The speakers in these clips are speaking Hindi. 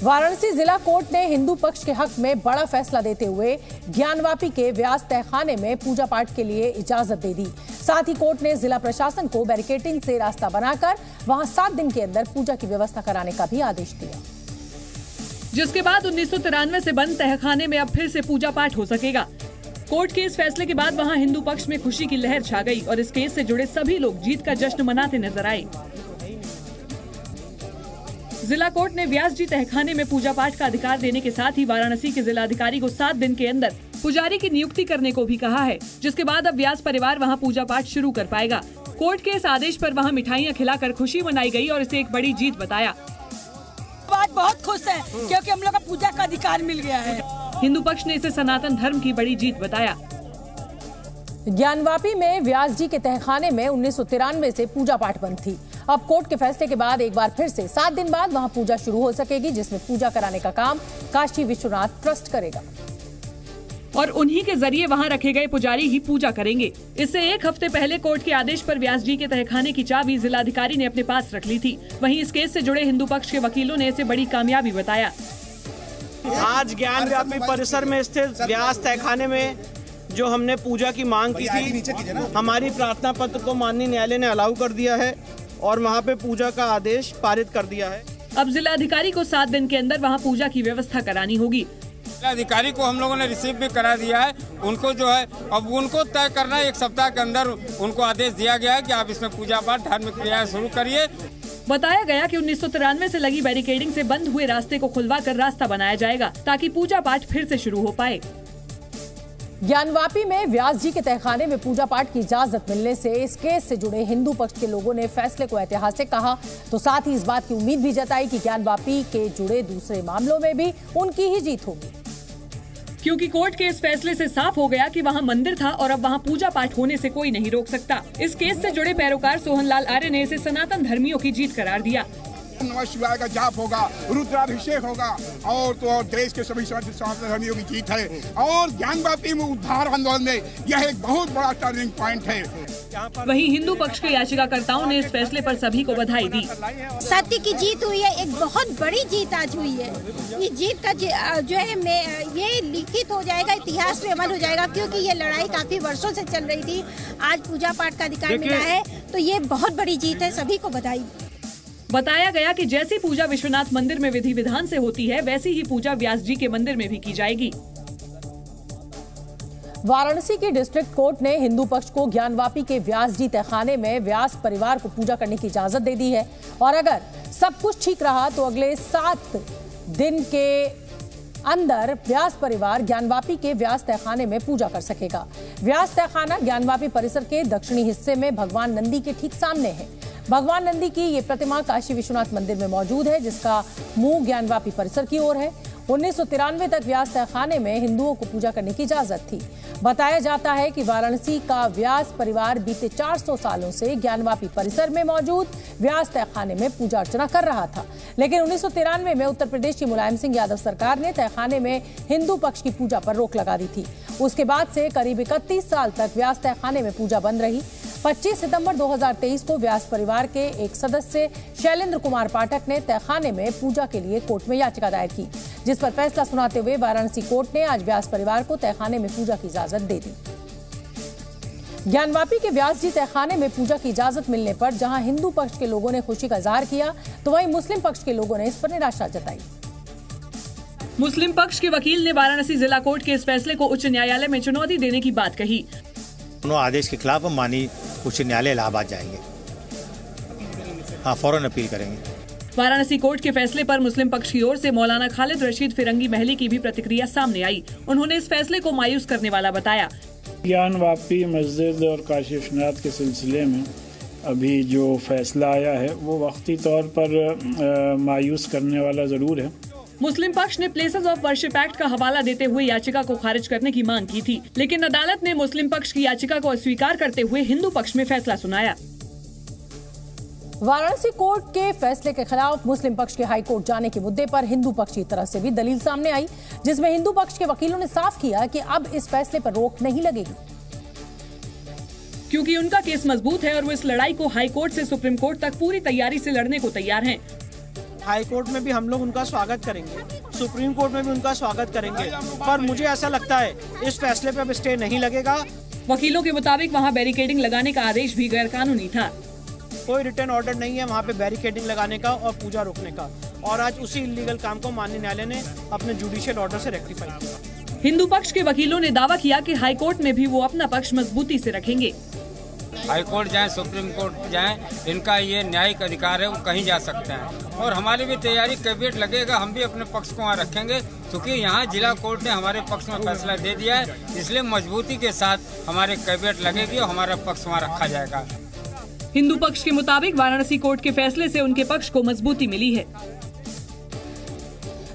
वाराणसी जिला कोर्ट ने हिंदू पक्ष के हक में बड़ा फैसला देते हुए ज्ञानवापी के व्यास तहखाने में पूजा पाठ के लिए इजाजत दे दी। साथ ही कोर्ट ने जिला प्रशासन को बैरिकेडिंग से रास्ता बनाकर वहां 7 दिन के अंदर पूजा की व्यवस्था कराने का भी आदेश दिया, जिसके बाद 1993 से बंद तहखाने में अब फिर से पूजा पाठ हो सकेगा। कोर्ट के इस फैसले के बाद वहां हिंदू पक्ष में खुशी की लहर छा गई और इस केस से जुड़े सभी लोग जीत का जश्न मनाते नजर आए। जिला कोर्ट ने व्यास जी तहखाने में पूजा पाठ का अधिकार देने के साथ ही वाराणसी के जिलाधिकारी को 7 दिन के अंदर पुजारी की नियुक्ति करने को भी कहा है, जिसके बाद अब व्यास परिवार वहां पूजा पाठ शुरू कर पाएगा। कोर्ट के इस आदेश पर वहां मिठाइयां खिलाकर खुशी मनाई गई और इसे एक बड़ी जीत बताया। बात बहुत खुश है क्योंकि हम लोग को पूजा का अधिकार मिल गया है। हिंदू पक्ष ने इसे सनातन धर्म की बड़ी जीत बताया। ज्ञानवापी में व्यास जी के तहखाने में 1993 से पूजा पाठ बंद थी। अब कोर्ट के फैसले के बाद एक बार फिर से 7 दिन बाद वहां पूजा शुरू हो सकेगी, जिसमें पूजा कराने का काम काशी विश्वनाथ ट्रस्ट करेगा और उन्हीं के जरिए वहां रखे गए पुजारी ही पूजा करेंगे। इससे एक हफ्ते पहले कोर्ट के आदेश पर व्यास जी के तहखाने की चाबी जिलाधिकारी ने अपने पास रख ली थी। वहीं इस केस से जुड़े हिंदू पक्ष के वकीलों ने इसे बड़ी कामयाबी बताया। आज ज्ञानवापी परिसर में स्थित व्यास तहखाने में जो हमने पूजा की मांग की थी, हमारी प्रार्थना पत्र को माननीय न्यायालय ने अलाउ कर दिया है और वहां पे पूजा का आदेश पारित कर दिया है। अब जिलाधिकारी को 7 दिन के अंदर वहां पूजा की व्यवस्था करानी होगी। जिलाधिकारी को हम लोगों ने रिसीव भी करा दिया है। उनको जो है अब उनको तय करना, 1 सप्ताह के अंदर उनको आदेश दिया गया है कि आप इसमें पूजा पाठ धार्मिक क्रियाएं शुरू करिए। बताया गया कि 1993 से लगी बैरिकेडिंग से बंद हुए रास्ते को खुलवाकर रास्ता बनाया जाएगा ताकि पूजा पाठ फिर से शुरू हो पाए। ज्ञानवापी में व्यास जी के तहखाने में पूजा पाठ की इजाजत मिलने से इस केस से जुड़े हिंदू पक्ष के लोगों ने फैसले को ऐतिहासिक कहा, तो साथ ही इस बात की उम्मीद भी जताई कि ज्ञानवापी के जुड़े दूसरे मामलों में भी उनकी ही जीत होगी, क्योंकि कोर्ट के इस फैसले से साफ हो गया कि वहां मंदिर था और अब वहां पूजा पाठ होने से कोई नहीं रोक सकता। इस केस से जुड़े पैरोकार सोहनलाल आर्य ने इसे सनातन धर्मियों की जीत करार दिया। नमः शिवाय का जाप होगा, रुद्राभिषेक होगा और तो देश के सभी सनातन धर्मियों की जीत है और ज्ञानवापी में उद्धार आंदोलन में यह एक बहुत बड़ा टर्निंग पॉइंट है। वहीं हिंदू पक्ष के याचिकाकर्ताओं ने इस फैसले पर सभी को बधाई दी। सत्य की जीत हुई है, एक बहुत बड़ी जीत आज हुई है। ये जीत का जो है ये लिखित हो जाएगा, इतिहास में अमल हो जाएगा, क्योंकि ये लड़ाई काफी वर्षों से चल रही थी। आज पूजा पाठ का अधिकार मिला है तो ये बहुत बड़ी जीत है, सभी को बधाई। बताया गया कि जैसी पूजा विश्वनाथ मंदिर में विधि विधान से होती है, वैसी ही पूजा व्यास जी के मंदिर में भी की जाएगी। वाराणसी की डिस्ट्रिक्ट कोर्ट ने हिंदू पक्ष को ज्ञानवापी के व्यास जी तहखाने में व्यास परिवार को पूजा करने की इजाजत दे दी है और अगर सब कुछ ठीक रहा तो अगले 7 दिन के अंदर व्यास परिवार ज्ञानवापी के व्यास तहखाने में पूजा कर सकेगा। व्यास तहखाना ज्ञानवापी परिसर के दक्षिणी हिस्से में भगवान नंदी के ठीक सामने है। भगवान नंदी की ये प्रतिमा काशी विश्वनाथ मंदिर में मौजूद है, जिसका मुंह ज्ञानवापी परिसर की ओर है। 1993 तक व्यास तहखाने में हिंदुओं को पूजा करने की इजाजत थी। बताया जाता है कि वाराणसी का व्यास परिवार बीते 400 सालों से ज्ञानवापी परिसर में मौजूद व्यास तहखाने में पूजा अर्चना कर रहा था, लेकिन 1993 में उत्तर प्रदेश की मुलायम सिंह यादव सरकार ने तहखाने में हिंदू पक्ष की पूजा पर रोक लगा दी थी। उसके बाद से करीब 31 साल तक व्यास तहखाने में पूजा बंद रही। 25 सितंबर 2023 को व्यास परिवार के एक सदस्य शैलेंद्र कुमार पाठक ने तहखाने में पूजा के लिए कोर्ट में याचिका दायर की, जिस पर फैसला सुनाते हुए वाराणसी कोर्ट ने आज व्यास परिवार को तहखाने में पूजा की इजाजत दे दी। ज्ञानवापी के व्यास जी तहखाने में पूजा की इजाजत मिलने पर जहां हिंदू पक्ष के लोगों ने खुशी का इजहार किया, तो वहीं मुस्लिम पक्ष के लोगों ने इस पर निराशा जताई। मुस्लिम पक्ष के वकील ने वाराणसी जिला कोर्ट के इस फैसले को उच्च न्यायालय में चुनौती देने की बात कही। दोनों आदेश के खिलाफ हम माननीय उच्च न्यायालय इलाहाबाद जाएंगे, हाँ फौरन अपील करेंगे। वाराणसी कोर्ट के फैसले पर मुस्लिम पक्ष की ओर से मौलाना खालिद रशीद फिरंगी महली की भी प्रतिक्रिया सामने आई। उन्होंने इस फैसले को मायूस करने वाला बताया। ज्ञानवापी मस्जिद और काशी विश्वनाथ के सिलसिले में अभी जो फैसला आया है वो वक्ती तौर पर मायूस करने वाला जरूर है। मुस्लिम पक्ष ने प्लेसेस ऑफ वर्शिप एक्ट का हवाला देते हुए याचिका को खारिज करने की मांग की थी, लेकिन अदालत ने मुस्लिम पक्ष की याचिका को अस्वीकार करते हुए हिंदू पक्ष में फैसला सुनाया। वाराणसी कोर्ट के फैसले के खिलाफ मुस्लिम पक्ष के हाई कोर्ट जाने के मुद्दे पर हिंदू पक्ष की तरफ से भी दलील सामने आई, जिसमें हिंदू पक्ष के वकीलों ने साफ किया कि अब इस फैसले पर रोक नहीं लगेगी, क्योंकि उनका केस मजबूत है और वो इस लड़ाई को हाई कोर्ट से सुप्रीम कोर्ट तक पूरी तैयारी से लड़ने को तैयार हैं। हाई कोर्ट में भी हम लोग उनका स्वागत करेंगे, सुप्रीम कोर्ट में भी उनका स्वागत करेंगे, पर मुझे ऐसा लगता है इस फैसले पे अब स्टे नहीं लगेगा। वकीलों के मुताबिक वहां बैरिकेडिंग लगाने का आदेश भी गैरकानूनी था। कोई रिटर्न ऑर्डर नहीं है वहाँ पे बैरिकेडिंग लगाने का और पूजा रोकने का, और आज उसी इलीगल काम को माननीय न्यायालय ने अपने जुडिशियल ऑर्डर से रेक्टिफाई किया। हिंदू पक्ष के वकीलों ने दावा किया कि हाई कोर्ट में भी वो अपना पक्ष मजबूती से रखेंगे। हाई कोर्ट जाएं, सुप्रीम कोर्ट जाएं, इनका ये न्यायिक अधिकार है, वो कहीं जा सकते हैं। और हमारी भी तैयारी, कैबिनेट लगेगा, हम भी अपने पक्ष को वहाँ रखेंगे, क्योंकि यहाँ जिला कोर्ट ने हमारे पक्ष में फैसला दे दिया है, इसलिए मजबूती के साथ हमारे कैबिनेट लगेगी और हमारा पक्ष वहाँ रखा जाएगा। हिंदू पक्ष के मुताबिक वाराणसी कोर्ट के फैसले से उनके पक्ष को मजबूती मिली है।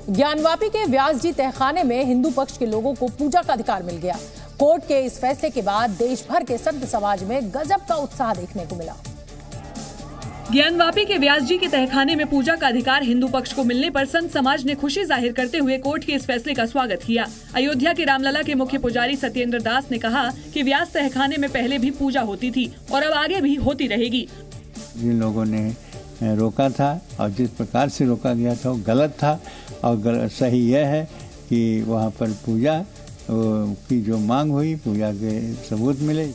ज्ञानवापी के व्यास जी तहखाने में हिंदू पक्ष के लोगों को पूजा का अधिकार मिल गया। कोर्ट के इस फैसले के बाद देश भर के संत समाज में गजब का उत्साह देखने को मिला। ज्ञानवापी के व्यास जी के तहखाने में पूजा का अधिकार हिंदू पक्ष को मिलने पर संत समाज ने खुशी जाहिर करते हुए कोर्ट के इस फैसले का स्वागत किया। अयोध्या के रामलला के मुख्य पुजारी सत्येंद्र दास ने कहा कि व्यास तहखाने में पहले भी पूजा होती थी और अब आगे भी होती रहेगी। जिन लोगों ने रोका था और जिस प्रकार से रोका गया था वो गलत था, और सही यह है कि वहाँ पर पूजा की जो मांग हुई, पूजा के सबूत मिले।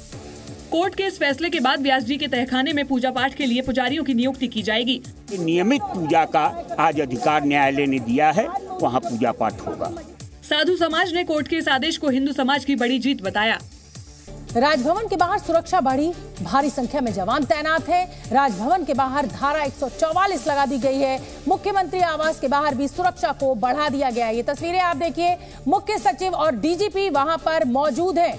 कोर्ट के इस फैसले के बाद व्यास जी के तहखाने में पूजा पाठ के लिए पुजारियों की नियुक्ति की जाएगी। नियमित पूजा का आज अधिकार न्यायालय ने दिया है, वहाँ पूजा पाठ होगा। साधु समाज ने कोर्ट के इस आदेश को हिंदू समाज की बड़ी जीत बताया। राजभवन के बाहर सुरक्षा बढ़ी, भारी संख्या में जवान तैनात हैं। राजभवन के बाहर धारा 144 लगा दी गई है। मुख्यमंत्री आवास के बाहर भी सुरक्षा को बढ़ा दिया गया है। ये तस्वीरें आप देखिए, मुख्य सचिव और डीजीपी वहां पर मौजूद हैं।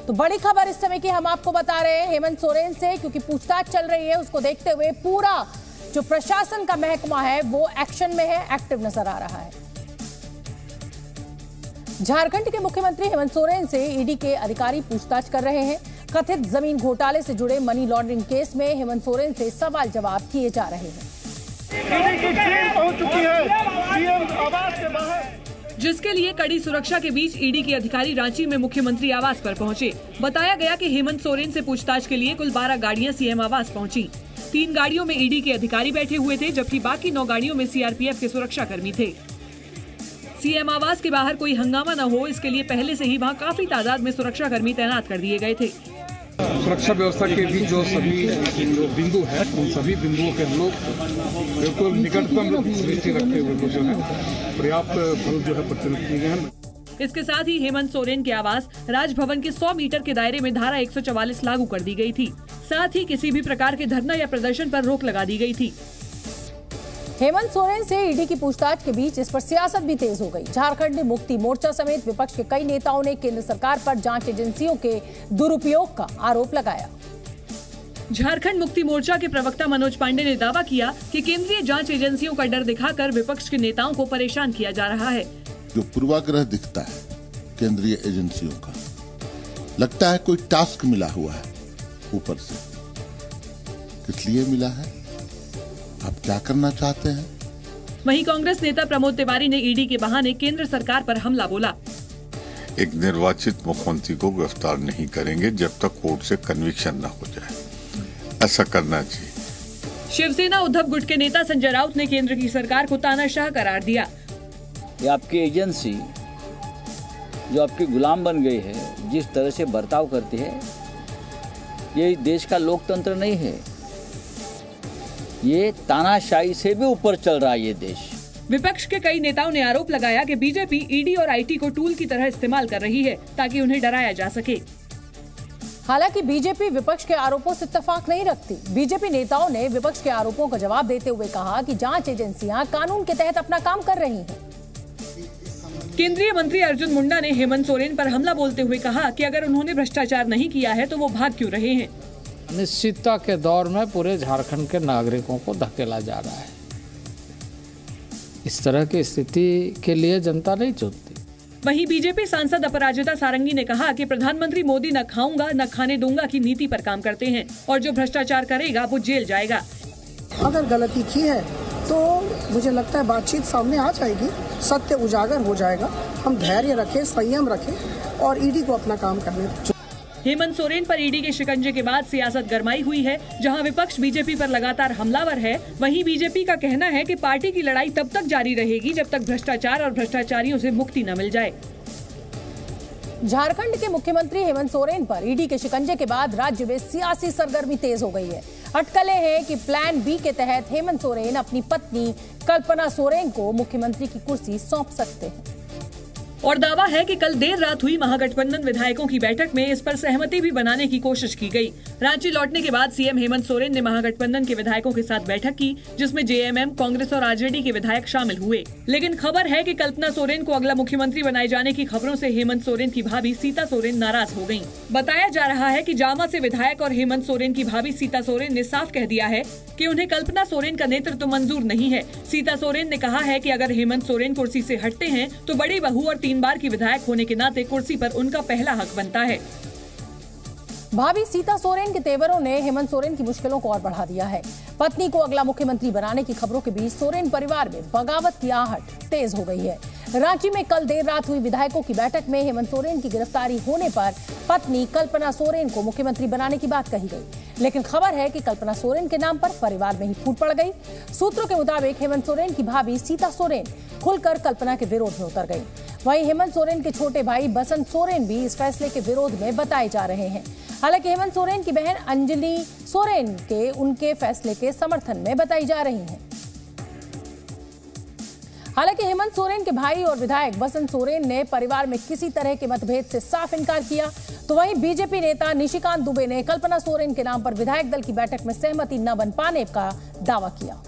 तो बड़ी खबर इस समय की हम आपको बता रहे हैं हेमंत सोरेन से, क्योंकि पूछताछ चल रही है, उसको देखते हुए पूरा जो प्रशासन का महकमा है वो एक्शन में है, एक्टिव नजर आ रहा है। झारखंड के मुख्यमंत्री हेमंत सोरेन से ईडी के अधिकारी पूछताछ कर रहे हैं। कथित जमीन घोटाले से जुड़े मनी लॉन्ड्रिंग केस में हेमंत सोरेन से सवाल जवाब किए जा रहे हैं। जिसके लिए कड़ी सुरक्षा के बीच ईडी के अधिकारी रांची में मुख्यमंत्री आवास पर पहुंचे। बताया गया कि हेमंत सोरेन से पूछताछ के लिए कुल 12 गाड़ियां सीएम आवास पहुंची। 3 गाड़ियों में ईडी के अधिकारी बैठे हुए थे, जबकि बाकी 9 गाड़ियों में सीआरपीएफ के सुरक्षा कर्मी थे। सीएम आवास के बाहर कोई हंगामा न हो, इसके लिए पहले से ही वहां काफी तादाद में सुरक्षा कर्मी तैनात कर दिए गए थे। सुरक्षा व्यवस्था के भी जो सभी बिंदु है, उन सभी बिंदुओं के हम लोग बिल्कुल निकटतम दृष्टि रखते हुए जो है पर्याप्त बल जो है प्रतिनिधित्व किए गए हैं। इसके साथ ही हेमंत सोरेन के आवास राजभवन के 100 मीटर के दायरे में धारा 144 लागू कर दी गई थी। साथ ही किसी भी प्रकार के धरना या प्रदर्शन पर रोक लगा दी गई थी। हेमंत सोरेन से ईडी की पूछताछ के बीच इस पर सियासत भी तेज हो गई। झारखंड मुक्ति मोर्चा समेत विपक्ष के कई नेताओं ने केंद्र सरकार पर जांच एजेंसियों के दुरुपयोग का आरोप लगाया। झारखंड मुक्ति मोर्चा के प्रवक्ता मनोज पांडे ने दावा किया कि केंद्रीय जांच एजेंसियों का डर दिखाकर विपक्ष के नेताओं को परेशान किया जा रहा है। जो पूर्वाग्रह दिखता है केंद्रीय एजेंसियों का, लगता है कोई टास्क मिला हुआ है ऊपर से। किस लिए मिला है, आप क्या करना चाहते हैं? वहीं कांग्रेस नेता प्रमोद तिवारी ने ईडी के बहाने केंद्र सरकार पर हमला बोला। एक निर्वाचित मुख्यमंत्री को गिरफ्तार नहीं करेंगे जब तक कोर्ट से कन्विक्शन न हो जाए, ऐसा करना चाहिए। शिवसेना उद्धव गुट के नेता संजय राउत ने केंद्र की सरकार को तानाशाह करार दिया। ये आपकी एजेंसी जो आपकी गुलाम बन गई है, जिस तरह से बर्ताव करती है, ये देश का लोकतंत्र नहीं है। ये तानाशाही से भी ऊपर चल रहा है ये देश। विपक्ष के कई नेताओं ने आरोप लगाया कि बीजेपी ईडी और आईटी को टूल की तरह इस्तेमाल कर रही है ताकि उन्हें डराया जा सके। हालांकि बीजेपी विपक्ष के आरोपों से इत्तेफाक नहीं रखती। बीजेपी नेताओं ने विपक्ष के आरोपों का जवाब देते हुए कहा कि जांच एजेंसियां कानून के तहत अपना काम कर रही हैं। केंद्रीय मंत्री अर्जुन मुंडा ने हेमंत सोरेन पर हमला बोलते हुए कहा कि अगर उन्होंने भ्रष्टाचार नहीं किया है तो वो भाग क्यों रहे हैं। अनिश्चितता के दौर में पूरे झारखंड के नागरिकों को धकेला जा रहा है। इस तरह की स्थिति के लिए जनता नहीं चुनती। वहीं बीजेपी सांसद अपराजिता सारंगी ने कहा कि प्रधानमंत्री मोदी न खाऊंगा न खाने दूंगा की नीति पर काम करते हैं और जो भ्रष्टाचार करेगा वो जेल जाएगा। अगर गलती की है तो मुझे लगता है बातचीत सामने आ जाएगी, सत्य उजागर हो जाएगा। हम धैर्य रखें, संयम रखें और ईडी को अपना काम करने दें। हेमंत सोरेन पर ईडी के शिकंजे के बाद सियासत गरमाई हुई है। जहां विपक्ष बीजेपी पर लगातार हमलावर है, वहीं बीजेपी का कहना है कि पार्टी की लड़ाई तब तक जारी रहेगी जब तक भ्रष्टाचार और भ्रष्टाचारियों से मुक्ति न मिल जाए। झारखंड के मुख्यमंत्री हेमंत सोरेन पर ईडी के शिकंजे के बाद राज्य में सियासी सरगर्मी तेज हो गई है। अटकलें हैं कि प्लान बी के तहत हेमंत सोरेन अपनी पत्नी कल्पना सोरेन को मुख्यमंत्री की कुर्सी सौंप सकते हैं। और दावा है कि कल देर रात हुई महागठबंधन विधायकों की बैठक में इस पर सहमति भी बनाने की कोशिश की गई। रांची लौटने के बाद सीएम हेमंत सोरेन ने महागठबंधन के विधायकों के साथ बैठक की, जिसमें जेएमएम, कांग्रेस और आरजेडी के विधायक शामिल हुए। लेकिन खबर है कि कल्पना सोरेन को अगला मुख्यमंत्री बनाए जाने की खबरों से हेमंत सोरेन की भाभी सीता सोरेन नाराज हो गयी। बताया जा रहा है कि जामा से विधायक और हेमंत सोरेन की भाभी सीता सोरेन ने साफ कह दिया है कि उन्हें कल्पना सोरेन का नेतृत्व मंजूर नहीं है। सीता सोरेन ने कहा है कि अगर हेमंत सोरेन कुर्सी से हटते हैं तो बड़ी बहू और 3 बार की विधायक होने के नाते कुर्सी पर उनका पहला हक बनता है। भाभी सीता सोरेन के तेवरों ने हेमंत सोरेन की मुश्किलों को और बढ़ा दिया है। पत्नी को अगला मुख्यमंत्री बनाने की खबरों के बीच सोरेन परिवार में बगावत की आहट तेज हो गई है। रांची में कल देर रात हुई विधायकों की बैठक में हेमंत सोरेन की गिरफ्तारी होने पर पत्नी कल्पना सोरेन को मुख्यमंत्री बनाने की बात कही गई, लेकिन खबर है कि कल्पना सोरेन के नाम पर परिवार में ही फूट पड़ गई। सूत्रों के मुताबिक हेमंत सोरेन की भाभी सीता सोरेन खुलकर कल्पना के विरोध में उतर गई। वहीं हेमंत सोरेन के छोटे भाई बसंत सोरेन भी इस फैसले के विरोध में बताए जा रहे हैं। हालांकि हेमंत सोरेन की बहन अंजलि सोरेन के उनके फैसले के समर्थन में बताई जा रही हैं। हालांकि हेमंत सोरेन के भाई और विधायक बसंत सोरेन ने परिवार में किसी तरह के मतभेद से साफ इनकार किया, तो वहीं बीजेपी नेता निशिकांत दुबे ने कल्पना सोरेन के नाम पर विधायक दल की बैठक में सहमति न बन पाने का दावा किया।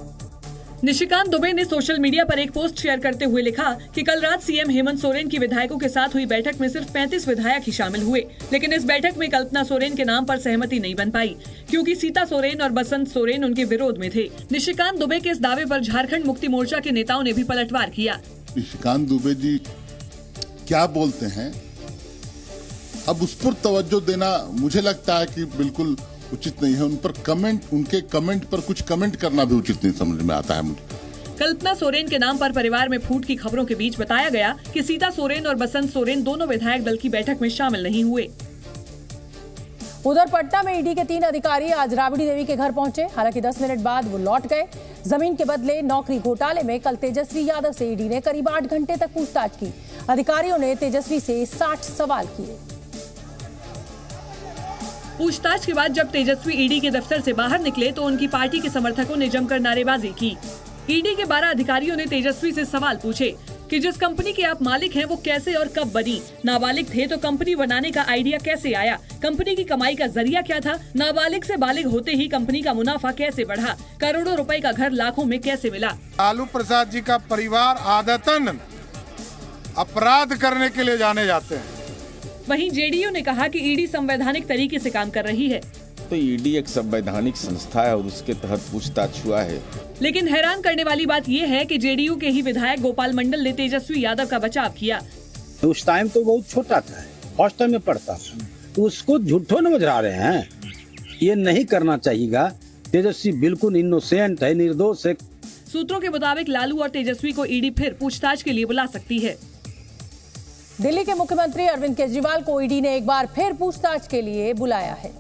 निशिकांत दुबे ने सोशल मीडिया पर एक पोस्ट शेयर करते हुए लिखा कि कल रात सीएम हेमंत सोरेन की विधायकों के साथ हुई बैठक में सिर्फ 35 विधायक ही शामिल हुए, लेकिन इस बैठक में कल्पना सोरेन के नाम पर सहमति नहीं बन पाई क्योंकि सीता सोरेन और बसंत सोरेन उनके विरोध में थे। निशिकांत दुबे के इस दावे पर झारखंड मुक्ति मोर्चा के नेताओं ने भी पलटवार किया। निशिकांत दुबे जी क्या बोलते हैं, अब उस पर तवज्जो देना मुझे लगता है कि बिल्कुल उचित नहीं है। उन पर कमेंट, उनके कमेंट पर कुछ कमेंट करना भी उचित नहीं समझ में आता है मुझे। कल्पना सोरेन के नाम पर परिवार में फूट की खबरों के बीच बताया गया कि सीता सोरेन और बसंत सोरेन दोनों विधायक दल की बैठक में शामिल नहीं हुए। उधर पटना में ईडी के 3 अधिकारी आज राबड़ी देवी के घर पहुंचे। हालांकि 10 मिनट बाद वो लौट गए। जमीन के बदले नौकरी घोटाले में कल तेजस्वी यादव से ईडी ने करीब 8 घंटे तक पूछताछ की। अधिकारियों ने तेजस्वी से 60 सवाल किए। पूछताछ के बाद जब तेजस्वी ईडी के दफ्तर से बाहर निकले तो उनकी पार्टी के समर्थकों ने जमकर नारेबाजी की। ईडी के 12 अधिकारियों ने तेजस्वी से सवाल पूछे कि जिस कंपनी के आप मालिक हैं वो कैसे और कब बनी, नाबालिग थे तो कंपनी बनाने का आइडिया कैसे आया, कंपनी की कमाई का जरिया क्या था, नाबालिग से बालिग होते ही कंपनी का मुनाफा कैसे बढ़ा, करोड़ों रुपए का घर लाखों में कैसे मिला। लालू प्रसाद जी का परिवार आदतन अपराध करने के लिए जाने जाते हैं। वहीं जेडीयू ने कहा कि ईडी संवैधानिक तरीके से काम कर रही है। तो ईडी एक संवैधानिक संस्था है और उसके तहत पूछताछ हुआ है। लेकिन हैरान करने वाली बात यह है कि जेडीयू के ही विधायक गोपाल मंडल ने तेजस्वी यादव का बचाव किया। उस टाइम तो बहुत छोटा था, हॉस्टल में पढ़ता था, तो उसको झूठो न बजा रहे हैं। ये नहीं करना चाहिएगा। तेजस्वी बिल्कुल इनोसेंट है, निर्दोष है। सूत्रों के मुताबिक लालू और तेजस्वी को ईडी फिर पूछताछ के लिए बुला सकती है। दिल्ली के मुख्यमंत्री अरविंद केजरीवाल को ईडी ने एक बार फिर पूछताछ के लिए बुलाया है।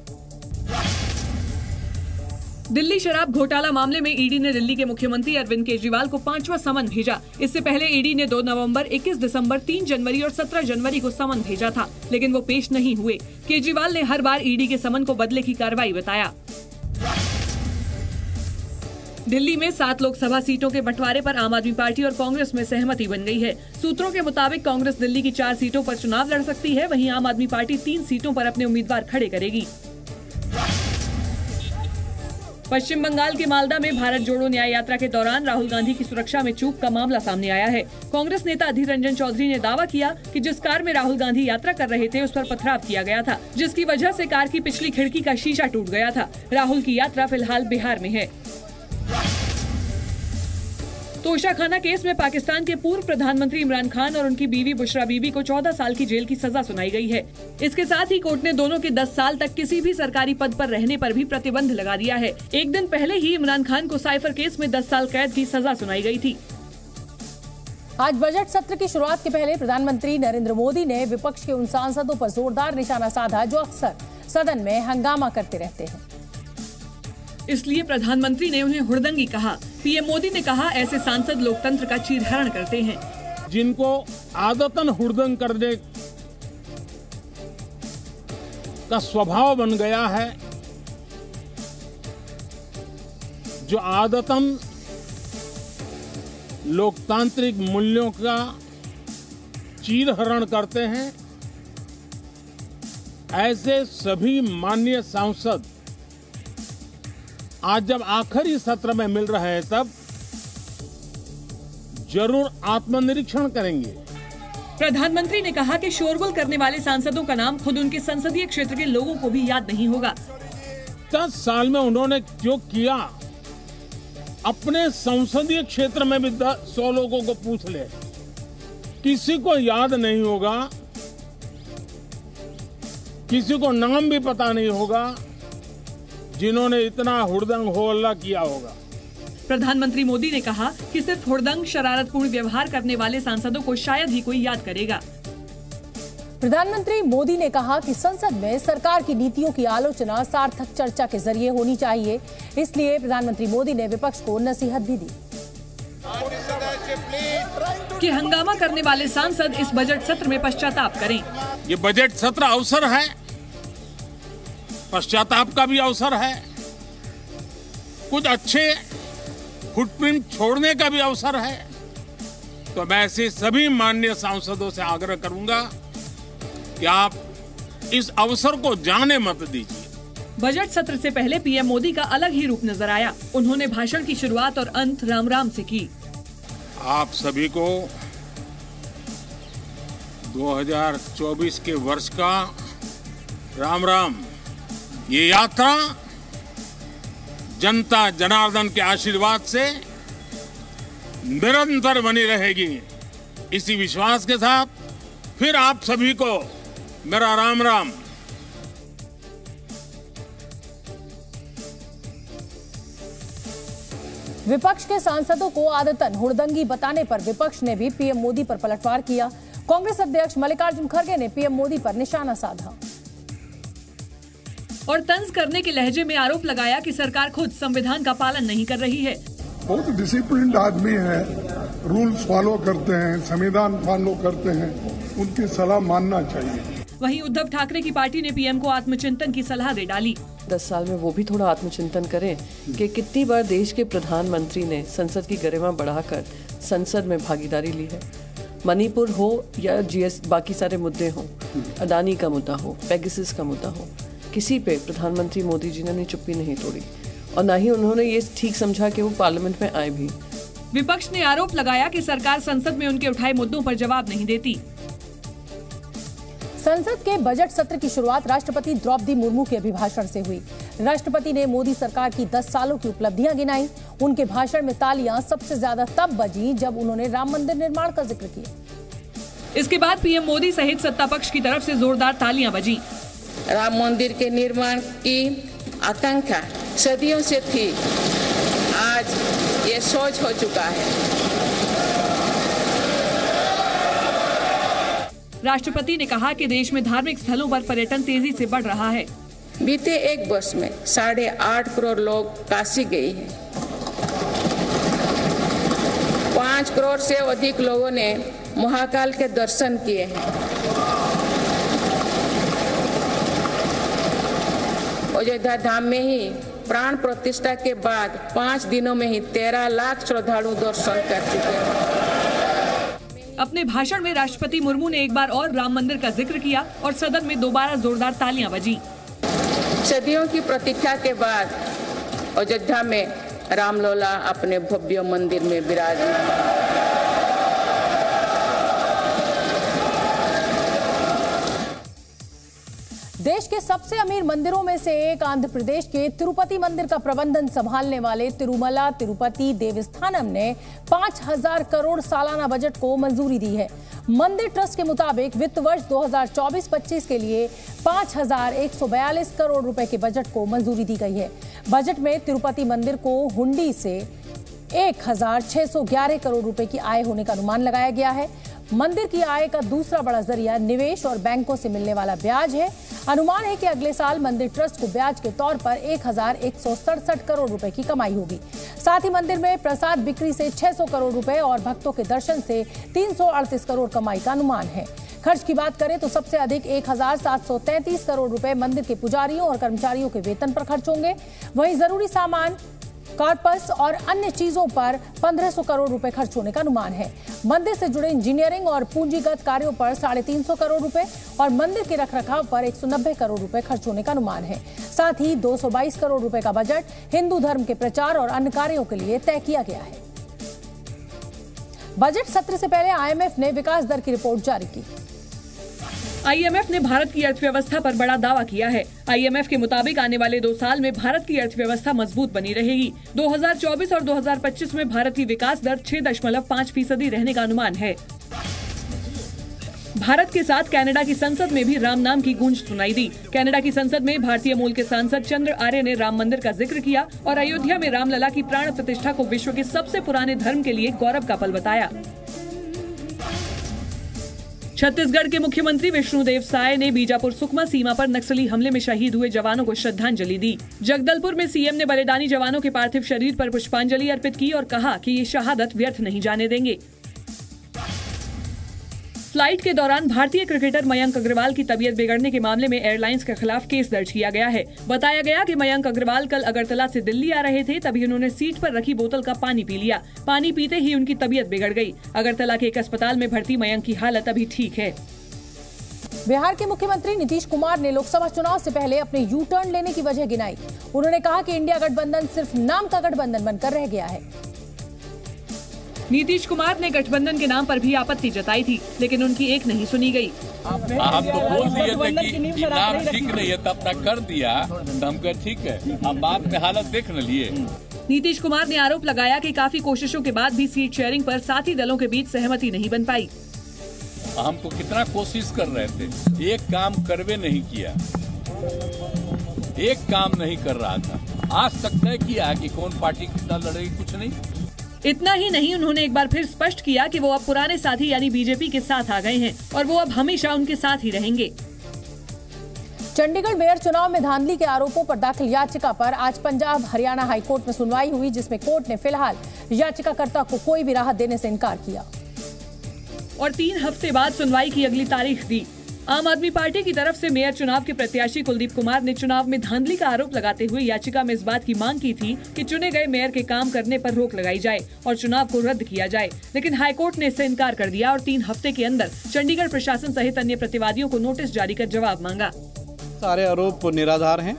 दिल्ली शराब घोटाला मामले में ईडी ने दिल्ली के मुख्यमंत्री अरविंद केजरीवाल को 5वां समन भेजा। इससे पहले ईडी ने 2 नवंबर, 21 दिसंबर, 3 जनवरी और 17 जनवरी को समन भेजा था, लेकिन वो पेश नहीं हुए। केजरीवाल ने हर बार ईडी के समन को बदले की कार्रवाई बताया। दिल्ली में 7 लोकसभा सीटों के बंटवारे पर आम आदमी पार्टी और कांग्रेस में सहमति बन गई है। सूत्रों के मुताबिक कांग्रेस दिल्ली की 4 सीटों पर चुनाव लड़ सकती है, वहीं आम आदमी पार्टी 3 सीटों पर अपने उम्मीदवार खड़े करेगी। पश्चिम बंगाल के मालदा में भारत जोड़ो न्याय यात्रा के दौरान राहुल गांधी की सुरक्षा में चूक का मामला सामने आया है। कांग्रेस नेता अधीर रंजन चौधरी ने दावा किया कि जिस कार में राहुल गांधी यात्रा कर रहे थे उस पर पथराव किया गया था, जिसकी वजह से कार की पिछली खिड़की का शीशा टूट गया था। राहुल की यात्रा फिलहाल बिहार में है। तोशाखाना केस में पाकिस्तान के पूर्व प्रधानमंत्री इमरान खान और उनकी बीवी बुशरा बीबी को 14 साल की जेल की सजा सुनाई गई है। इसके साथ ही कोर्ट ने दोनों के 10 साल तक किसी भी सरकारी पद पर रहने पर भी प्रतिबंध लगा दिया है। एक दिन पहले ही इमरान खान को साइफर केस में 10 साल कैद की सजा सुनाई गई थी। आज बजट सत्र की शुरुआत के पहले प्रधानमंत्री नरेंद्र मोदी ने विपक्ष के उन सांसदों पर जोरदार निशाना साधा जो अक्सर सदन में हंगामा करते रहते हैं। इसलिए प्रधानमंत्री ने उन्हें हुड़दंगी कहा। पीएम मोदी ने कहा, ऐसे सांसद लोकतंत्र का चीरहरण करते हैं। जिनको आदतन हुड़दंग करने का स्वभाव बन गया है, जो आदतन लोकतांत्रिक मूल्यों का चीरहरण करते हैं, ऐसे सभी माननीय सांसद आज जब आखिरी सत्र में मिल रहे हैं तब जरूर आत्मनिरीक्षण करेंगे। प्रधानमंत्री ने कहा कि शोरगुल करने वाले सांसदों का नाम खुद उनके संसदीय क्षेत्र के लोगों को भी याद नहीं होगा। 10 साल में उन्होंने जो किया, अपने संसदीय क्षेत्र में भी 100 लोगों को पूछ ले, किसी को याद नहीं होगा, किसी को नाम भी पता नहीं होगा जिन्होंने इतना हुड़दंग हो हल्ला किया होगा। प्रधानमंत्री मोदी ने कहा कि सिर्फ हुड़दंग शरारतपूर्ण व्यवहार करने वाले सांसदों को शायद ही कोई याद करेगा। प्रधानमंत्री मोदी ने कहा कि संसद में सरकार की नीतियों की आलोचना सार्थक चर्चा के जरिए होनी चाहिए। इसलिए प्रधानमंत्री मोदी ने विपक्ष को नसीहत भी दी कि हंगामा करने वाले सांसद इस बजट सत्र में पश्चाताप करें। ये बजट सत्र अवसर है, पश्चाताप का भी अवसर है, कुछ अच्छे फुटप्रिंट छोड़ने का भी अवसर है। तो मैं ऐसे सभी माननीय सांसदों से आग्रह करूंगा कि आप इस अवसर को जाने मत दीजिए। बजट सत्र से पहले पीएम मोदी का अलग ही रूप नजर आया। उन्होंने भाषण की शुरुआत और अंत राम राम से की। आप सभी को 2024 के वर्ष का राम राम। ये यात्रा जनता जनार्दन के आशीर्वाद से निरंतर बनी रहेगी। इसी विश्वास के साथ फिर आप सभी को मेरा राम राम। विपक्ष के सांसदों को आदतन हुड़दंगी बताने पर विपक्ष ने भी पीएम मोदी पर पलटवार किया। कांग्रेस अध्यक्ष मल्लिकार्जुन खड़गे ने पीएम मोदी पर निशाना साधा और तंज करने के लहजे में आरोप लगाया कि सरकार खुद संविधान का पालन नहीं कर रही है। बहुत डिसिप्लिन्ड आदमी है, रूल्स फॉलो करते हैं, संविधान फॉलो करते हैं, उनकी सलाह मानना चाहिए। वहीं उद्धव ठाकरे की पार्टी ने पीएम को आत्मचिंतन की सलाह दे डाली। 10 साल में वो भी थोड़ा आत्मचिंतन करें कि कितनी बार देश के प्रधानमंत्री ने संसद की गरिमा बढ़ाकर संसद में भागीदारी ली है। मणिपुर हो या जीएस बाकी सारे मुद्दे हों, अडानी का मुद्दा हो, पेगासस का मुद्दा हो, किसी पे प्रधानमंत्री मोदी जी ने चुप्पी नहीं तोड़ी और न ही उन्होंने ये ठीक समझा कि वो पार्लियामेंट में आए भी। विपक्ष ने आरोप लगाया कि सरकार संसद में उनके उठाए मुद्दों पर जवाब नहीं देती। संसद के बजट सत्र की शुरुआत राष्ट्रपति द्रौपदी मुर्मू के अभिभाषण से हुई। राष्ट्रपति ने मोदी सरकार की 10 सालों की उपलब्धियां गिनाई। उनके भाषण में तालियां सबसे ज्यादा तब बजी जब उन्होंने राम मंदिर निर्माण का जिक्र किया। इसके बाद पीएम मोदी सहित सत्ता पक्ष की तरफ से जोरदार तालियां बजी। राम मंदिर के निर्माण की आकांक्षा सदियों से थी, आज ये सोच हो चुका है। राष्ट्रपति ने कहा कि देश में धार्मिक स्थलों पर पर्यटन तेजी से बढ़ रहा है। बीते एक वर्ष में 8.5 करोड़ लोग काशी गए हैं। 5 करोड़ से अधिक लोगों ने महाकाल के दर्शन किए हैं। अयोध्या धाम में ही प्राण प्रतिष्ठा के बाद 5 दिनों में ही 13 लाख श्रद्धालु दर्शन कर चुके हैं। अपने भाषण में राष्ट्रपति मुर्मू ने एक बार और राम मंदिर का जिक्र किया और सदन में दोबारा जोरदार तालियां बजी। सदियों की प्रतीक्षा के बाद अयोध्या में रामलला अपने भव्य मंदिर में विराजमान। देश के सबसे अमीर मंदिरों में से एक आंध्र प्रदेश के तिरुपति मंदिर का प्रबंधन संभालने वाले तिरुमला तिरुपति देवस्थानम ने 5,000 करोड़ सालाना बजट को मंजूरी दी है। मंदिर ट्रस्ट के मुताबिक वित्त वर्ष 2024-25 के लिए 5,142 करोड़ रुपए के बजट को मंजूरी दी गई है। बजट में तिरुपति मंदिर को हुंडी से 1611 करोड़ रुपए की आय होने का अनुमान लगाया गया है। मंदिर की आय का दूसरा बड़ा जरिया निवेश और बैंकों से मिलने वाला ब्याज है। अनुमान है कि अगले साल मंदिर ट्रस्ट को ब्याज के तौर पर 1167 करोड़ रुपए की कमाई होगी। साथ ही मंदिर में प्रसाद बिक्री से 600 करोड़ रुपए और भक्तों के दर्शन से 338 करोड़ कमाई का अनुमान है। खर्च की बात करें तो सबसे अधिक 1733 करोड़ रुपए मंदिर के पुजारियों और कर्मचारियों के वेतन पर खर्च होंगे। वहीं जरूरी सामान, कॉर्पस और अन्य चीजों पर 1500 करोड़ रुपए खर्च होने का अनुमान है। मंदिर से जुड़े इंजीनियरिंग और पूंजीगत कार्यों पर 350 करोड़ रुपए और मंदिर के रखरखाव पर 190 करोड़ रुपए खर्च होने का अनुमान है। साथ ही 222 करोड़ रुपए का बजट हिंदू धर्म के प्रचार और अन्य कार्यों के लिए तय किया गया है। बजट सत्र से पहले IMF ने विकास दर की रिपोर्ट जारी की। IMF ने भारत की अर्थव्यवस्था पर बड़ा दावा किया है। IMF के मुताबिक आने वाले 2 साल में भारत की अर्थव्यवस्था मजबूत बनी रहेगी। 2024 और 2025 में भारत की विकास दर 6.5% रहने का अनुमान है। भारत के साथ कनाडा की संसद में भी राम नाम की गूंज सुनाई दी। कनाडा की संसद में भारतीय मूल के सांसद चंद्र आर्य ने राम मंदिर का जिक्र किया और अयोध्या में रामलला की प्राण प्रतिष्ठा को विश्व के सबसे पुराने धर्म के लिए गौरव का पल बताया। छत्तीसगढ़ के मुख्यमंत्री विष्णुदेव साय ने बीजापुर सुकमा सीमा पर नक्सली हमले में शहीद हुए जवानों को श्रद्धांजलि दी। जगदलपुर में सीएम ने बलिदानी जवानों के पार्थिव शरीर पर पुष्पांजलि अर्पित की और कहा कि ये शहादत व्यर्थ नहीं जाने देंगे। फ्लाइट के दौरान भारतीय क्रिकेटर मयंक अग्रवाल की तबीयत बिगड़ने के मामले में एयरलाइंस के खिलाफ केस दर्ज किया गया है। बताया गया कि मयंक अग्रवाल कल अगरतला से दिल्ली आ रहे थे, तभी उन्होंने सीट पर रखी बोतल का पानी पी लिया। पानी पीते ही उनकी तबीयत बिगड़ गई। अगरतला के एक अस्पताल में भर्ती मयंक की हालत अभी ठीक है। बिहार के मुख्यमंत्री नीतीश कुमार ने लोकसभा चुनाव से पहले अपने यू टर्न लेने की वजह गिनाई। उन्होंने कहा कि इंडिया गठबंधन सिर्फ नाम का गठबंधन बनकर रह गया है। नीतीश कुमार ने गठबंधन के नाम पर भी आपत्ति जताई थी, लेकिन उनकी एक नहीं सुनी गई। आप तो बोल दिए थे कि नाम ठीक नहीं है, तब तक कर दिया, हम कह ठीक है। अब बाद में हालत देख न लिए। नीतीश कुमार ने आरोप लगाया कि काफी कोशिशों के बाद भी सीट शेयरिंग पर साथी दलों के बीच सहमति नहीं बन पाई। हम तो कितना कोशिश कर रहे थे, एक काम करवे नहीं किया, एक काम नहीं कर रहा था। आज तक तय किया कि कौन पार्टी कितना लड़ेगी, कुछ नहीं। इतना ही नहीं, उन्होंने एक बार फिर स्पष्ट किया कि वो अब पुराने साथी यानी बीजेपी के साथ आ गए हैं और वो अब हमेशा उनके साथ ही रहेंगे। चंडीगढ़ मेयर चुनाव में धांधली के आरोपों पर दाखिल याचिका पर आज पंजाब हरियाणा हाईकोर्ट में सुनवाई हुई, जिसमें कोर्ट ने फिलहाल याचिकाकर्ता को कोई भी राहत देने से इनकार किया और 3 हफ्ते बाद सुनवाई की अगली तारीख दी। आम आदमी पार्टी की तरफ से मेयर चुनाव के प्रत्याशी कुलदीप कुमार ने चुनाव में धांधली का आरोप लगाते हुए याचिका में इस बात की मांग की थी कि चुने गए मेयर के काम करने पर रोक लगाई जाए और चुनाव को रद्द किया जाए, लेकिन हाईकोर्ट ने इससे इनकार कर दिया और 3 हफ्ते के अंदर चंडीगढ़ प्रशासन सहित अन्य प्रतिवादियों को नोटिस जारी कर जवाब मांगा। सारे आरोप निराधार हैं,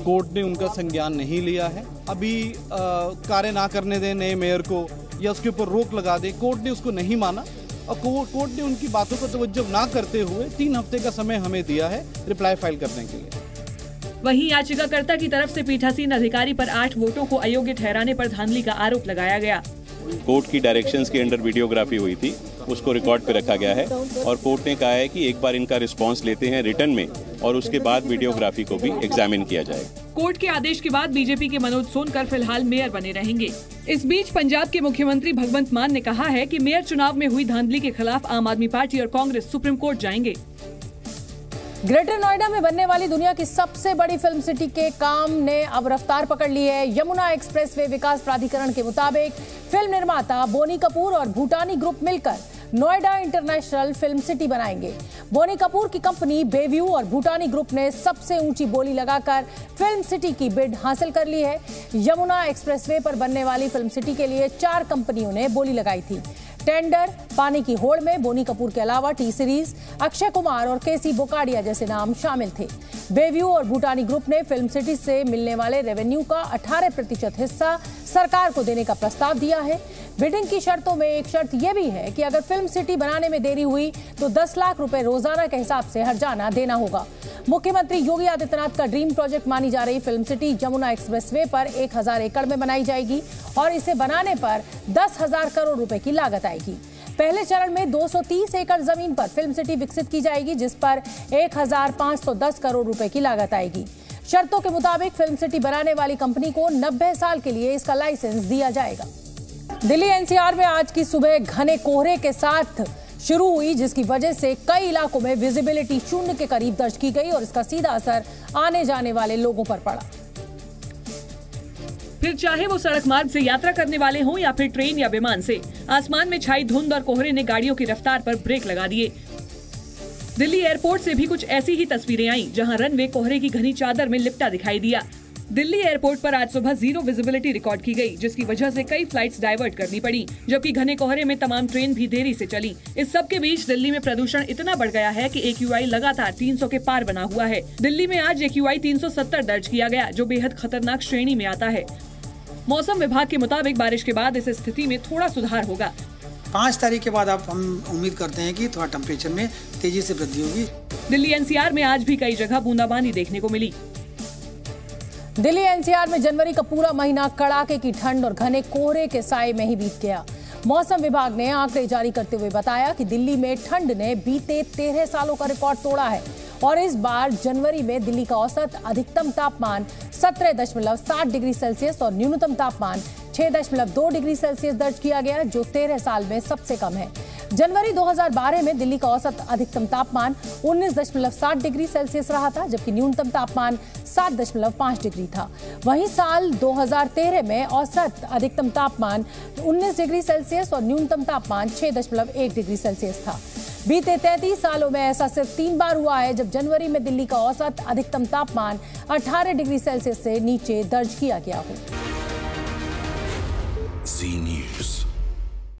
कोर्ट ने उनका संज्ञान नहीं लिया है। अभी कार्य ना करने दें नए मेयर को या उसके ऊपर रोक लगा दे, कोर्ट ने उसको नहीं माना और कोर्ट ने उनकी बातों को तवज्जो ना करते हुए 3 हफ्ते का समय हमें दिया है रिप्लाई फाइल करने के लिए। वहीं याचिकाकर्ता की तरफ से पीठासीन अधिकारी पर 8 वोटों को अयोग्य ठहराने पर धांधली का आरोप लगाया गया। कोर्ट की डायरेक्शंस के अंडर वीडियोग्राफी हुई थी, उसको रिकॉर्ड पे रखा गया है और कोर्ट ने कहा है कि एक बार इनका रिस्पांस लेते हैं रिटर्न में और उसके बाद वीडियोग्राफी को भी एग्जामिन किया जाए। कोर्ट के आदेश के बाद बीजेपी के मनोज सोनकर फिलहाल मेयर बने रहेंगे। इस बीच पंजाब के मुख्यमंत्री भगवंत मान ने कहा है कि मेयर चुनाव में हुई धांधली के खिलाफ आम आदमी पार्टी और कांग्रेस सुप्रीम कोर्ट जाएंगे। ग्रेटर नोएडा में बनने वाली दुनिया की सबसे बड़ी फिल्म सिटी के काम ने अब रफ्तार पकड़ ली है। यमुना एक्सप्रेसवे विकास प्राधिकरण के मुताबिक फिल्म निर्माता बोनी कपूर और भूटानी ग्रुप मिलकर नोएडा इंटरनेशनल फिल्म सिटी बनाएंगे। बोनी कपूर की कंपनी बेव्यू और भूटानी ग्रुप ने सबसे ऊंची बोली लगाकर फिल्म सिटी की बिड हासिल कर ली है। यमुना एक्सप्रेसवे पर बनने वाली फिल्म सिटी के लिए 4 कंपनियों ने बोली लगाई थी। टेंडर पानी की होड़ में बोनी कपूर के अलावा टी सीरीज, अक्षय कुमार और केसी बोकाडिया जैसे नाम शामिल थे। बेव्यू और भूटानी ग्रुप ने फिल्म सिटी से मिलने वाले रेवेन्यू का 18% हिस्सा सरकार को देने का प्रस्ताव दिया है। बिडिंग की शर्तों में एक शर्त यह भी है कि अगर फिल्म सिटी बनाने में देरी हुई तो 10 लाख रुपए रोजाना के हिसाब से हर्जाना देना होगा। मुख्यमंत्री योगी आदित्यनाथ का ड्रीम प्रोजेक्ट मानी जा रही फिल्म सिटी यमुना एक्सप्रेसवे पर 1000 एकड़ में बनाई जाएगी और इसे बनाने पर 10,000 करोड़ रुपए की लागत आएगी। पहले चरण में 230 एकड़ जमीन पर फिल्म सिटी विकसित की जाएगी, जिस पर 1510 करोड़ रुपए की लागत आएगी। शर्तों के मुताबिक फिल्म सिटी बनाने वाली कंपनी को 90 साल के लिए इसका लाइसेंस दिया जाएगा। दिल्ली एनसीआर में आज की सुबह घने कोहरे के साथ शुरू हुई, जिसकी वजह से कई इलाकों में विजिबिलिटी शून्य के करीब दर्ज की गई और इसका सीधा असर आने जाने वाले लोगों पर पड़ा। फिर चाहे वो सड़क मार्ग से यात्रा करने वाले हों या फिर ट्रेन या विमान से, आसमान में छाई धुंध और कोहरे ने गाड़ियों की रफ्तार पर ब्रेक लगा दिए। दिल्ली एयरपोर्ट से भी कुछ ऐसी ही तस्वीरें आईं, जहां रनवे कोहरे की घनी चादर में लिपटा दिखाई दिया। दिल्ली एयरपोर्ट पर आज सुबह 0 विजिबिलिटी रिकॉर्ड की गई, जिसकी वजह से कई फ्लाइट्स डाइवर्ट करनी पड़ी, जबकि घने कोहरे में तमाम ट्रेन भी देरी से चली। इस सब के बीच दिल्ली में प्रदूषण इतना बढ़ गया है कि AQI लगातार 300 के पार बना हुआ है। दिल्ली में आज AQI 370 दर्ज किया गया, जो बेहद खतरनाक श्रेणी में आता है। मौसम विभाग के मुताबिक बारिश के बाद इस स्थिति में थोड़ा सुधार होगा। 5 तारीख के बाद हम उम्मीद करते हैं कि थोड़ा टेम्परेचर में तेजी से वृद्धि होगी। दिल्ली NCR में आज भी कई जगह बूंदाबांदी देखने को मिली। दिल्ली एनसीआर में जनवरी का पूरा महीना कड़ाके की ठंड और घने कोहरे के साए में ही बीत गया। मौसम विभाग ने आंकड़े जारी करते हुए बताया कि दिल्ली में ठंड ने बीते 13 सालों का रिकॉर्ड तोड़ा है और इस बार जनवरी में दिल्ली का औसत अधिकतम तापमान 17.7 डिग्री सेल्सियस और न्यूनतम तापमान 6.2 डिग्री सेल्सियस दर्ज किया गया, जो 13 साल में सबसे कम है। जनवरी 2012 में दिल्ली का औसत अधिकतम तापमान 19.7 डिग्री सेल्सियस रहा था, जबकि न्यूनतम तापमान 7.5 डिग्री था। वहीं साल 2013 में औसत अधिकतम तापमान 19 डिग्री सेल्सियस और न्यूनतम तापमान 6.1 डिग्री सेल्सियस था। बीते 33 सालों में ऐसा सिर्फ 3 बार हुआ है जब जनवरी में दिल्ली का औसत अधिकतम तापमान 18 डिग्री सेल्सियस से नीचे दर्ज किया गया हो।